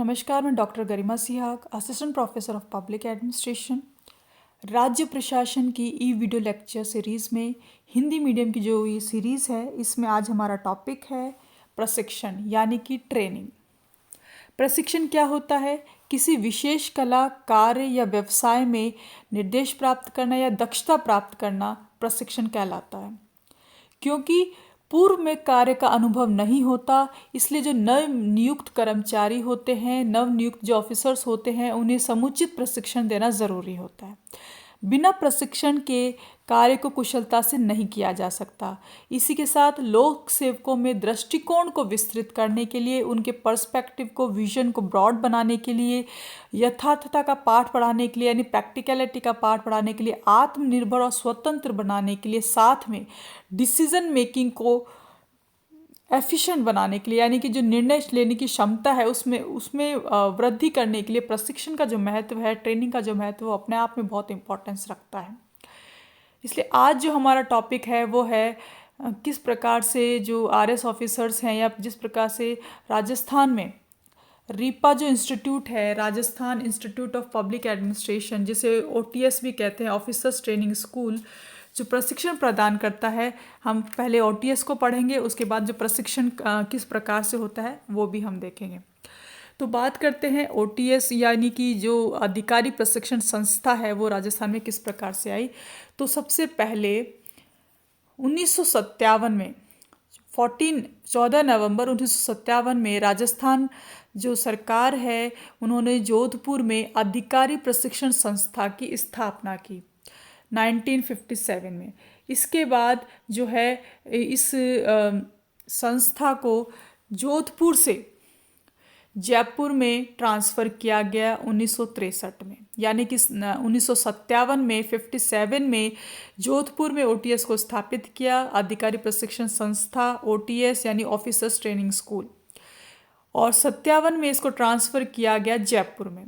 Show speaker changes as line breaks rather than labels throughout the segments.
नमस्कार, मैं doctor Garima Sihag, assistant professor of Public administration. राज्य प्रशासन की ई वीडियो लेक्चर सीरीज़ में हिंदी मीडियम की जो ये सीरीज़ है, इसमें आज हमारा टॉपिक है प्रशिक्षण यानी कि ट्रेनिंग। प्रशिक्षण क्या होता है? किसी विशेष कला, कार्य या व्यवसाय में निर्देश प्राप्त करना या दक्षता प्राप्त करना प्रशिक्षण कहलाता है। क्योंकि पूर्व में कार्य का अनुभव नहीं होता, इसलिए जो नव नियुक्त कर्मचारी होते हैं, नव नियुक्त जो ऑफिसर्स होते हैं, उन्हें समुचित प्रशिक्षण देना ज़रूरी होता है। बिना प्रशिक्षण के कार्य को कुशलता से नहीं किया जा सकता। इसी के साथ लोक सेवकों में दृष्टिकोण को विस्तृत करने के लिए, उनके पर्सपेक्टिव को, विजन को ब्रॉड बनाने के लिए, यथार्थता का पाठ पढ़ाने के लिए यानी प्रैक्टिकलिटी का पाठ पढ़ाने के लिए, आत्मनिर्भर और स्वतंत्र बनाने के लिए, साथ में डिसीजन मेकिंग को एफिशिएंट बनाने के लिए यानी कि जो निर्णय लेने की क्षमता है उसमें वृद्धि करने के लिए प्रशिक्षण का जो महत्व है, ट्रेनिंग का जो महत्व, वो अपने आप में बहुत इंपॉर्टेंस रखता है। इसलिए आज जो हमारा टॉपिक है वो है किस प्रकार से जो आरएस ऑफिसर्स हैं या जिस प्रकार से राजस्थान में रीपा जो इंस्टीट्यूट है, Rajasthan Institute of Public administration, जिसे ओटीएस भी कहते हैं, ऑफिसर्स ट्रेनिंग स्कूल, जो प्रशिक्षण प्रदान करता है। हम पहले ओटीएस को पढ़ेंगे, उसके बाद जो प्रशिक्षण किस प्रकार से होता है वो भी हम देखेंगे। तो बात करते हैं ओटीएस यानी कि जो अधिकारी प्रशिक्षण संस्था है वो राजस्थान में किस प्रकार से आई। तो सबसे पहले 1957 में 14 नवंबर 1957 में राजस्थान जो सरकार है उन्होंने जोधपुर में अधिकारी प्रशिक्षण संस्था की स्थापना की 1957 में। इसके बाद जो है इस संस्था को जोधपुर से जयपुर में ट्रांसफ़र किया गया 1963 में, यानी कि 1957 में 57 में जोधपुर में ओटीएस को स्थापित किया, अधिकारी प्रशिक्षण संस्था ओटीएस यानी ऑफिसर्स ट्रेनिंग स्कूल, और 57 में इसको ट्रांसफ़र किया गया जयपुर में।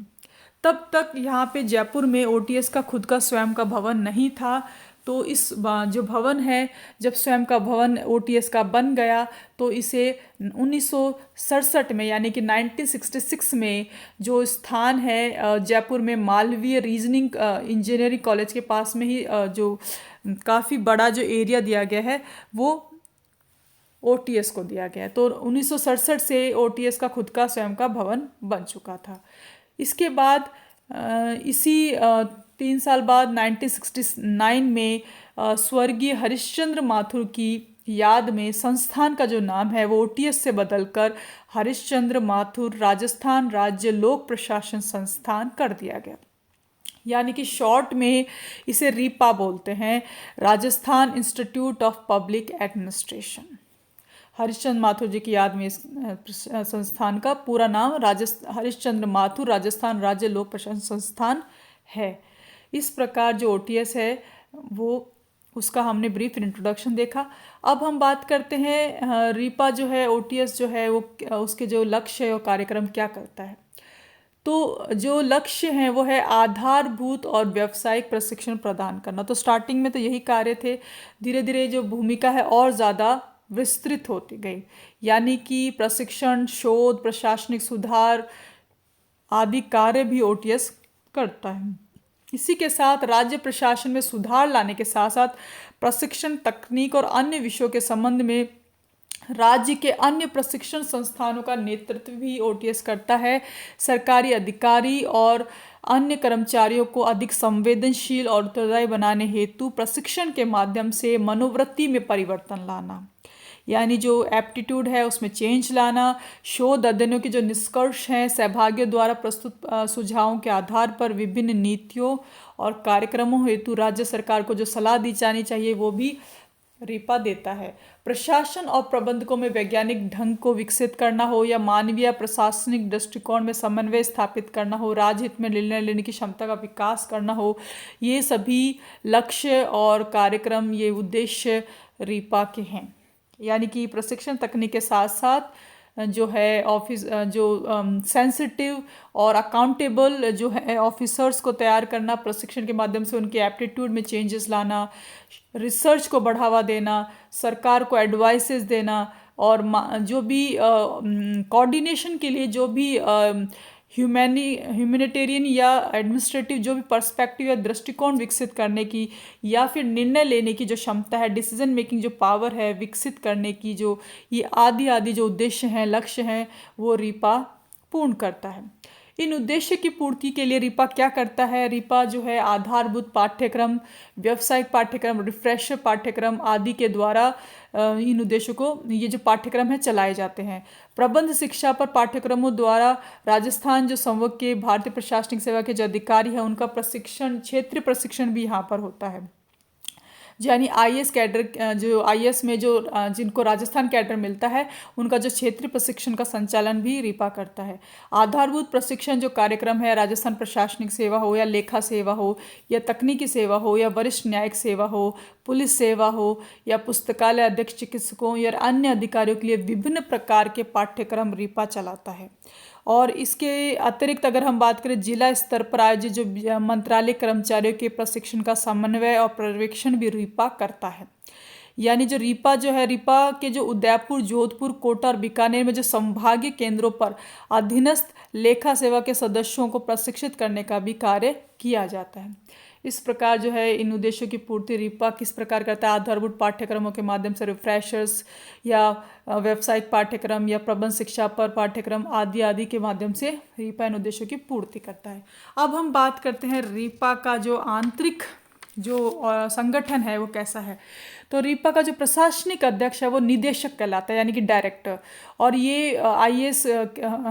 तब तक यहाँ पे जयपुर में ओटीएस का खुद का स्वयं का भवन नहीं था। तो इस जो भवन है, जब स्वयं का भवन ओटीएस का बन गया तो इसे 1967 में यानी कि 1966 में जो स्थान है जयपुर में मालवीय रीजनिंग इंजीनियरिंग कॉलेज के पास में ही जो काफ़ी बड़ा जो एरिया दिया गया है वो ओटीएस को दिया गया। तो 1967 से ओटीएस का खुद का स्वयं का भवन बन चुका था। इसके बाद इसी 3 साल बाद 1969 में स्वर्गीय हरिश्चंद्र माथुर की याद में संस्थान का जो नाम है वो ओटीएस से बदलकर हरिश्चंद्र माथुर राजस्थान राज्य लोक प्रशासन संस्थान कर दिया गया, यानी कि शॉर्ट में इसे रीपा बोलते हैं, Rajasthan Institute of Public Administration. Harishchandra Mathur ji की याद में इस संस्थान का पूरा नाम हरिश्चंद्र माथुर राजस्थान राज्य लोक प्रशासन संस्थान है। इस प्रकार जो ओटीएस है वो उसका हमने ब्रीफ इंट्रोडक्शन देखा। अब हम बात करते हैं रीपा जो है, ओटीएस जो है वो उसके जो लक्ष्य और कार्यक्रम क्या करता है। तो जो लक्ष्य हैं वो है आधारभूत और व्यावसायिक प्रशिक्षण प्रदान करना। तो स्टार्टिंग में तो यही कार्य थे, धीरे धीरे जो भूमिका है और ज़्यादा विस्तृत होती गई, यानी कि प्रशिक्षण, शोध, प्रशासनिक सुधार आदि कार्य भी ओटीएस करता है। इसी के साथ राज्य प्रशासन में सुधार लाने के साथ साथ प्रशिक्षण, तकनीक और अन्य विषयों के संबंध में राज्य के अन्य प्रशिक्षण संस्थानों का नेतृत्व भी ओटीएस करता है। सरकारी अधिकारी और अन्य कर्मचारियों को अधिक संवेदनशील और उत्तरदायी बनाने हेतु प्रशिक्षण के माध्यम से मनोवृत्ति में परिवर्तन लाना, यानी जो एप्टीट्यूड है उसमें चेंज लाना, शोध अध्ययनों के जो निष्कर्ष हैं सहभागियों द्वारा प्रस्तुत सुझावों के आधार पर विभिन्न नीतियों और कार्यक्रमों हेतु राज्य सरकार को जो सलाह दी जानी चाहिए वो भी रीपा देता है। प्रशासन और प्रबंधकों में वैज्ञानिक ढंग को विकसित करना हो या मानवीय प्रशासनिक दृष्टिकोण में समन्वय स्थापित करना हो, राजहित में निर्णय लेने की क्षमता का विकास करना हो, ये सभी लक्ष्य और कार्यक्रम, ये उद्देश्य रीपा के हैं। यानी कि प्रशिक्षण तकनीक के साथ साथ जो है ऑफिस जो सेंसिटिव और अकाउंटेबल जो है ऑफिसर्स को तैयार करना, प्रशिक्षण के माध्यम से उनके एप्टीट्यूड में चेंजेस लाना, रिसर्च को बढ़ावा देना, सरकार को एडवाइसेस देना, और जो भी कोऑर्डिनेशन के लिए जो भी ह्यूमैनिटेरियन या एडमिनिस्ट्रेटिव जो भी पर्सपेक्टिव या दृष्टिकोण विकसित करने की या फिर निर्णय लेने की जो क्षमता है, डिसीजन मेकिंग जो पावर है विकसित करने की, जो ये आदि आदि जो उद्देश्य हैं, लक्ष्य हैं, वो रीपा पूर्ण करता है। इन उद्देश्य की पूर्ति के लिए रीपा क्या करता है? रीपा जो है आधारभूत पाठ्यक्रम, व्यावसायिक पाठ्यक्रम, रिफ्रेशर पाठ्यक्रम आदि के द्वारा इन उद्देश्यों को, ये जो पाठ्यक्रम है, चलाए जाते हैं। प्रबंध शिक्षा पर पाठ्यक्रमों द्वारा राजस्थान जो संवर्ग के भारतीय प्रशासनिक सेवा के जो अधिकारी हैं उनका प्रशिक्षण, क्षेत्रीय प्रशिक्षण भी यहाँ पर होता है। यानी आईएएस कैडर, जो आईएएस में जो जिनको राजस्थान कैडर मिलता है उनका जो क्षेत्रीय प्रशिक्षण का संचालन भी रीपा करता है। आधारभूत प्रशिक्षण जो कार्यक्रम है, राजस्थान प्रशासनिक सेवा हो या लेखा सेवा हो या तकनीकी सेवा हो या वरिष्ठ न्यायिक सेवा हो, पुलिस सेवा हो या पुस्तकालय अध्यक्ष चिकित्सकों या अन्य अधिकारियों के लिए विभिन्न प्रकार के पाठ्यक्रम रीपा चलाता है। और इसके अतिरिक्त अगर हम बात करें जिला स्तर पर आयोजित जो मंत्रालय कर्मचारियों के प्रशिक्षण का समन्वय और पर्यवेक्षण भी रीपा करता है। यानी जो रीपा जो है, रीपा के जो उदयपुर, जोधपुर, कोटा और बीकानेर में जो संभागीय केंद्रों पर अधीनस्थ लेखा सेवा के सदस्यों को प्रशिक्षित करने का भी कार्य किया जाता है। इस प्रकार जो है इन उद्देश्यों की पूर्ति रीपा किस प्रकार करता है? आधारभूत पाठ्यक्रमों के माध्यम से, रिफ्रेशर्स या व्यावसायिक पाठ्यक्रम या प्रबंध शिक्षा पर पाठ्यक्रम आदि आदि के माध्यम से रीपा इन उद्देश्यों की पूर्ति करता है। अब हम बात करते हैं रीपा का जो आंतरिक जो संगठन है वो कैसा है। तो रीपा का जो प्रशासनिक अध्यक्ष है वो निदेशक कहलाता है, यानी कि डायरेक्टर। और ये आईएएस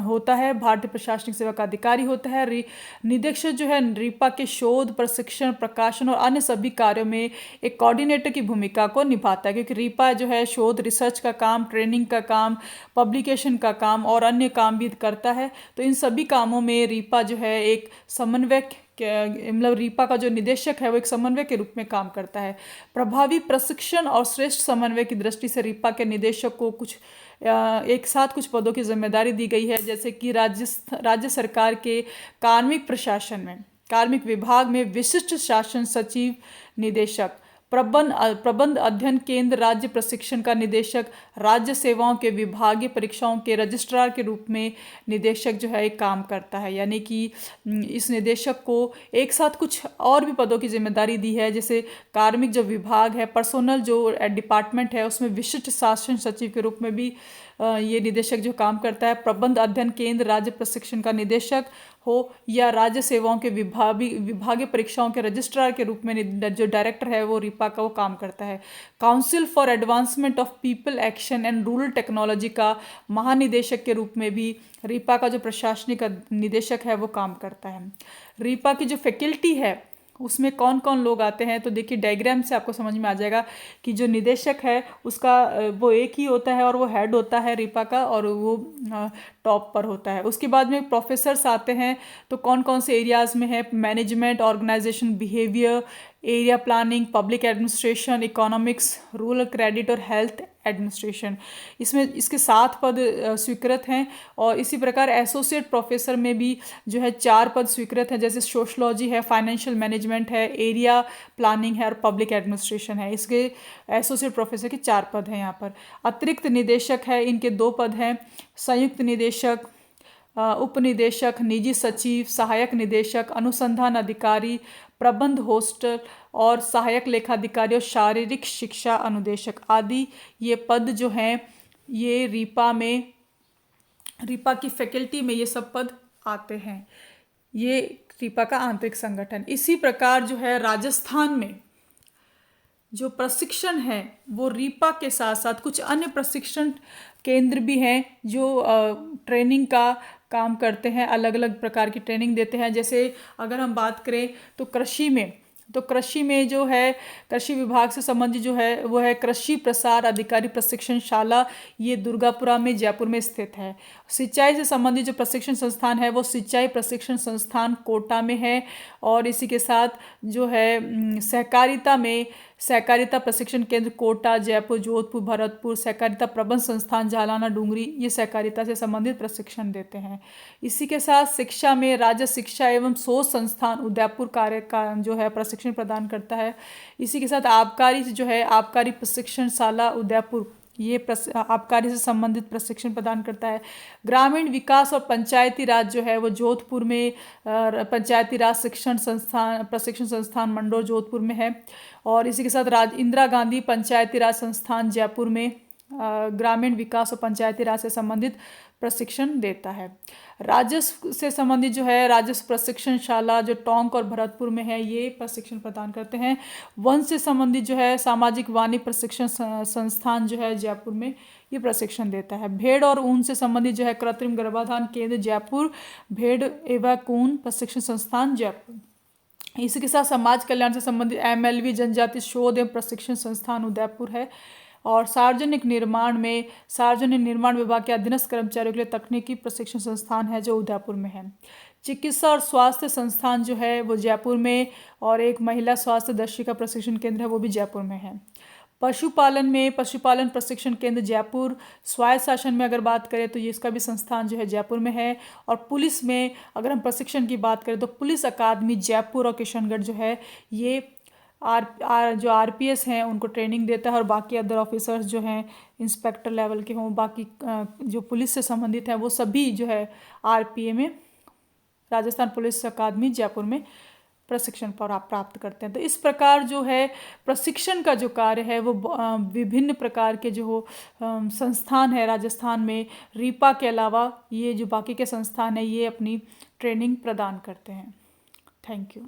होता है, भारतीय प्रशासनिक सेवा का अधिकारी होता है। निदेशक जो है रीपा के शोध, प्रशिक्षण, प्रकाशन और अन्य सभी कार्यों में एक कोऑर्डिनेटर की भूमिका को निभाता है, क्योंकि रीपा जो है शोध, रिसर्च का काम, ट्रेनिंग का काम, पब्लिकेशन का काम और अन्य काम भी करता है। तो इन सभी कामों में रीपा जो है एक समन्वयक, मतलब रीपा का जो निदेशक है वो एक समन्वय के रूप में काम करता है। प्रभावी प्रशिक्षण और श्रेष्ठ समन्वय की दृष्टि से रीपा के निदेशक को कुछ एक साथ कुछ पदों की जिम्मेदारी दी गई है, जैसे कि राज्य सरकार के कार्मिक प्रशासन में, कार्मिक विभाग में विशिष्ट शासन सचिव निदेशक, प्रबंध अध्ययन केंद्र राज्य प्रशिक्षण का निदेशक, राज्य सेवाओं के विभागीय परीक्षाओं के रजिस्ट्रार के रूप में निदेशक जो है एक काम करता है। यानी कि इस निदेशक को एक साथ कुछ और भी पदों की जिम्मेदारी दी है, जैसे कार्मिक जो विभाग है, पर्सोनल जो डिपार्टमेंट है उसमें विशिष्ट शासन सचिव के रूप में भी ये निदेशक जो काम करता है। प्रबंध अध्ययन केंद्र राज्य प्रशिक्षण का निदेशक हो या राज्य सेवाओं के विभागीय परीक्षाओं के रजिस्ट्रार के रूप में जो डायरेक्टर है वो रीपा का वो काम करता है। Council for advancement of people action and rural technology का महानिदेशक के रूप में भी रीपा का जो प्रशासनिक निदेशक है वो काम करता है। रीपा की जो फैकल्टी है उसमें कौन कौन लोग आते हैं, तो देखिए डायग्राम से आपको समझ में आ जाएगा कि जो निदेशक है उसका वो एक ही होता है और वो हेड होता है रीपा का, और वो टॉप पर होता है। उसके बाद में प्रोफेसर्स आते हैं, तो कौन कौन से एरियाज़ में है? Management, organisation, behaviour, area planning, public administration, economics, rural credit और हेल्थ एडमिनिस्ट्रेशन। इसमें इसके 7 पद स्वीकृत हैं। और इसी प्रकार एसोसिएट प्रोफेसर में भी जो है 4 पद स्वीकृत हैं, जैसे सोशलॉजी है, फाइनेंशियल मैनेजमेंट है, एरिया प्लानिंग है और पब्लिक एडमिनिस्ट्रेशन है। इसके एसोसिएट प्रोफेसर के 4 पद हैं यहाँ पर। अतिरिक्त निदेशक है, इनके 2 पद हैं, संयुक्त निदेशक, उपनिदेशक, निजी सचिव, सहायक निदेशक, अनुसंधान अधिकारी, प्रबंध होस्टल और सहायक लेखाधिकारी और शारीरिक शिक्षा अनुदेशक आदि ये पद जो हैं ये रीपा की फैकल्टी में ये सब पद आते हैं। ये रीपा का आंतरिक संगठन। इसी प्रकार जो है राजस्थान में जो प्रशिक्षण है वो रीपा के साथ साथ कुछ अन्य प्रशिक्षण केंद्र भी हैं जो ट्रेनिंग का काम करते हैं, अलग अलग प्रकार की ट्रेनिंग देते हैं। जैसे अगर हम बात करें तो कृषि में जो है कृषि विभाग से संबंधित जो है वो है कृषि प्रसार अधिकारी प्रशिक्षण शाला, ये दुर्गापुरा में जयपुर में स्थित है। सिंचाई से संबंधित जो प्रशिक्षण संस्थान है वो सिंचाई प्रशिक्षण संस्थान कोटा में है। और इसी के साथ जो है सहकारिता प्रशिक्षण केंद्र कोटा, जयपुर, जोधपुर, भरतपुर, सहकारिता प्रबंध संस्थान जालाना डूंगरी, ये सहकारिता से संबंधित प्रशिक्षण देते हैं। इसी के साथ शिक्षा में राज्य शिक्षा एवं शोध संस्थान उदयपुर कार्य का जो है प्रशिक्षण प्रदान करता है। इसी के साथ आबकारी जो है आबकारी प्रशिक्षण शाला उदयपुर ये आबकारी से संबंधित प्रशिक्षण प्रदान करता है। ग्रामीण विकास और पंचायती राज जो है वो जोधपुर में पंचायती राज प्रशिक्षण संस्थान मंडोर जोधपुर में है। और इसी के साथ इंदिरा गांधी पंचायती राज संस्थान जयपुर में ग्रामीण विकास और पंचायती राज से संबंधित प्रशिक्षण देता है। राजस्व से संबंधित जो है राजस्व प्रशिक्षण शाला जो टोंक और भरतपुर में है, ये प्रशिक्षण प्रदान करते हैं। वन से संबंधित जो है सामाजिक वानिकी प्रशिक्षण संस्थान जो है जयपुर में ये प्रशिक्षण देता है। भेड़ और ऊन से संबंधित जो है कृत्रिम गर्भाधान केंद्र जयपुर, भेड़ एवं ऊन प्रशिक्षण संस्थान जयपुर। इसी के साथ समाज कल्याण से संबंधित MLV जनजाति शोध एवं प्रशिक्षण संस्थान उदयपुर है। और सार्वजनिक निर्माण विभाग के अधीनस्थ कर्मचारियों के लिए तकनीकी प्रशिक्षण संस्थान है जो उदयपुर में है। चिकित्सा और स्वास्थ्य संस्थान जो है वो जयपुर में, और एक महिला स्वास्थ्य दर्शिका प्रशिक्षण केंद्र है वो भी जयपुर में है। पशुपालन प्रशिक्षण केंद्र जयपुर। स्वायत्त शासन में अगर बात करें तो ये इसका भी संस्थान जो है जयपुर में है। और पुलिस में अगर हम प्रशिक्षण की बात करें तो पुलिस अकादमी जयपुर और किशनगढ़ जो है ये जो RPS हैं उनको ट्रेनिंग देता है। और बाकी अदर ऑफिसर्स जो हैं इंस्पेक्टर लेवल के हों, बाकी जो पुलिस से संबंधित हैं वो सभी जो है RPA में राजस्थान पुलिस अकादमी जयपुर में प्रशिक्षण प्राप्त करते हैं। तो इस प्रकार जो है प्रशिक्षण का जो कार्य है वो विभिन्न प्रकार के जो संस्थान है राजस्थान में, रीपा के अलावा ये जो बाकी के संस्थान है ये अपनी ट्रेनिंग प्रदान करते हैं। Thank you.